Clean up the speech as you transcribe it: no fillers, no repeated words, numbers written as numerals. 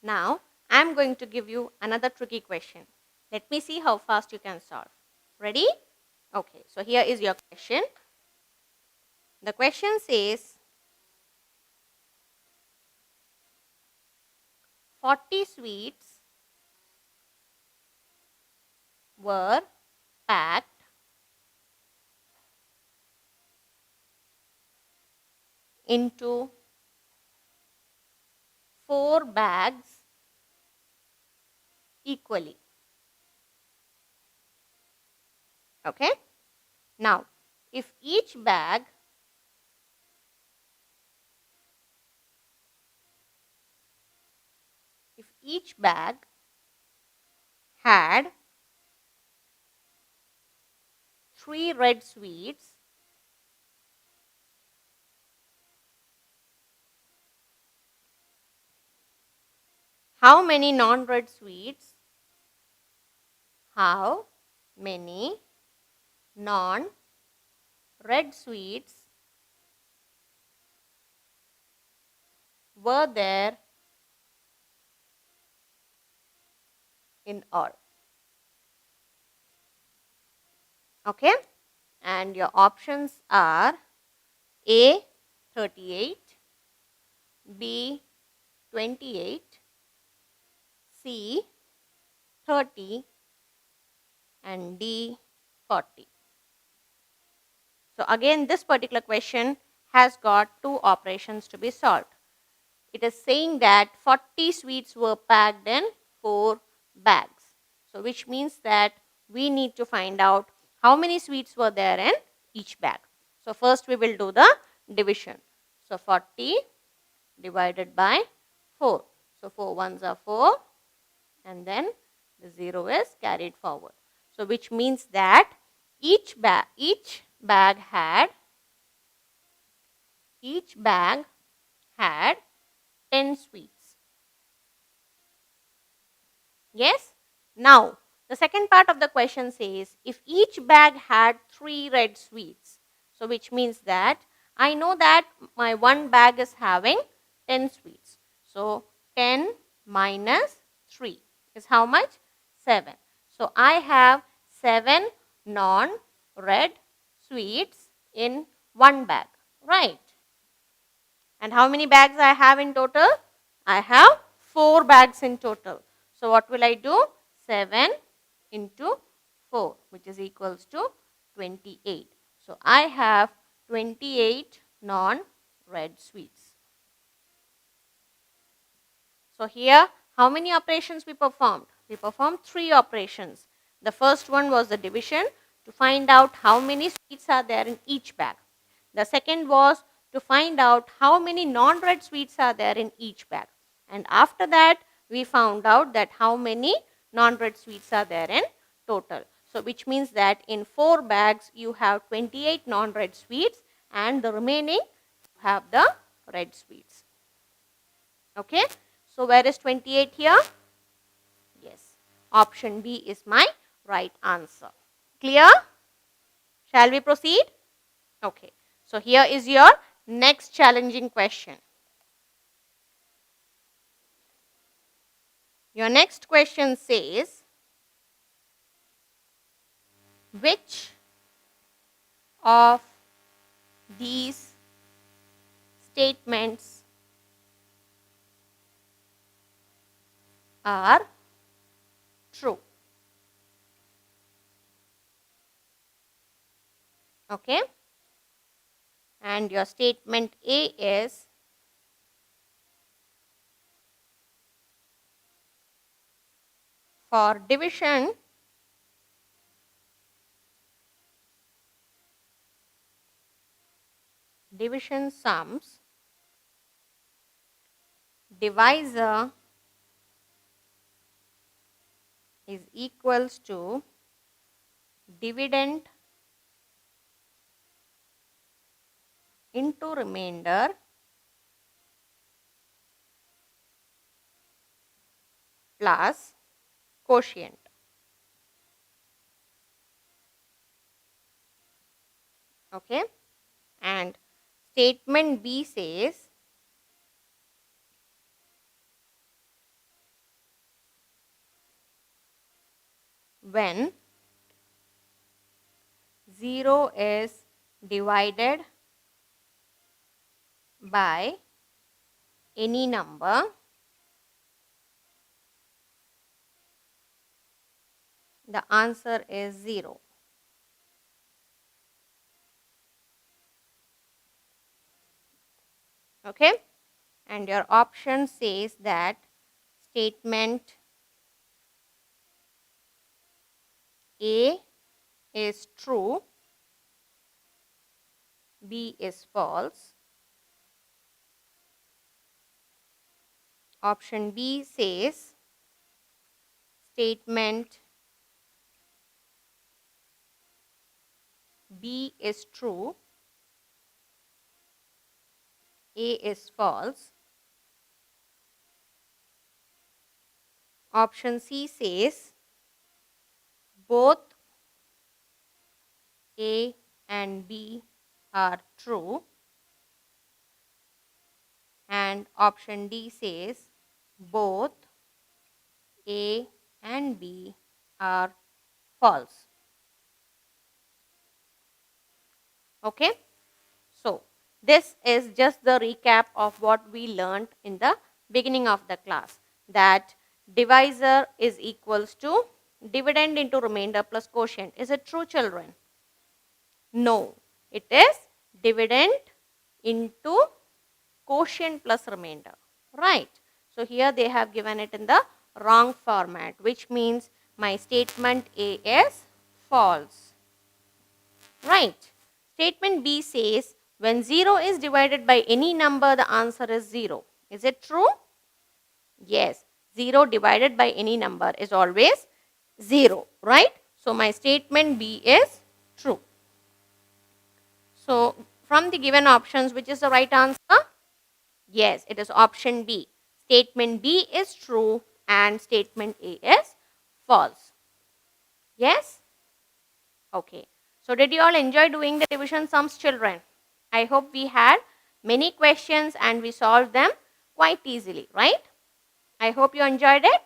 Now, I am going to give you another tricky question. Let me see how fast you can solve. Ready? Okay, so here is your question. The question says 40 sweets were packed into 4 bags equally. Okay? Now, if each bag had 3 red sweets, how many non-red sweets? How many non-red sweets were there in all? Okay? And your options are A 38, B 28, C 30 and D 40. So again, this particular question has got 2 operations to be solved. It is saying that 40 sweets were packed in 4 bags. So which means that we need to find out how many sweets were there in each bag. So first we will do the division. So 40 divided by 4. So 4 ones are 4 and then the 0 is carried forward. So which means that each bag had 10 sweets. Yes? Now, the second part of the question says if each bag had 3 red sweets. So which means that I know that my one bag is having 10 sweets. So 10 minus 3 is how much? 7. So I have 7 non-red sweets in one bag, right? And how many bags I have in total? I have 4 bags in total. So what will I do? 7 into 4, which is equals to 28. So I have 28 non-red sweets. So here, how many operations we performed? We performed 3 operations. The first one was the division to find out how many sweets are there in each bag. The second was to find out how many non-red sweets are there in each bag. And after that, we found out that how many non-red sweets are there in total. So which means that in 4 bags, you have 28 non-red sweets and the remaining have the red sweets. Okay. So where is 28 here? Yes. Option B is my right answer. Clear? Shall we proceed? Okay. So here is your next challenging question. Your next question says, which of these statements are true? Okay. And your statement A is for division, sums, divisor is equals to dividend into remainder plus quotient. Okay. And statement B says when 0 is divided by any number the answer is 0. Okay, and your option says that statement A is true, B is false. Option B says statement B is true, A is false. Option C says both A and B are true. And option D says both A and B are false. Okay, so this is just the recap of what we learned in the beginning of the class, that divisor is equals to dividend into remainder plus quotient. Is it true, children? No, it is dividend into quotient plus remainder, right? So here they have given it in the wrong format, which means my statement A is false, right? Statement B says when 0 is divided by any number the answer is 0. Is it true? Yes, 0 divided by any number is always 0, right? So my statement B is true. So from the given options, which is the right answer? Yes, it is option B. Statement B is true and statement A is false. Yes? Okay. So did you all enjoy doing the division sums, children? I hope we had many questions and we solved them quite easily, right? I hope you enjoyed it.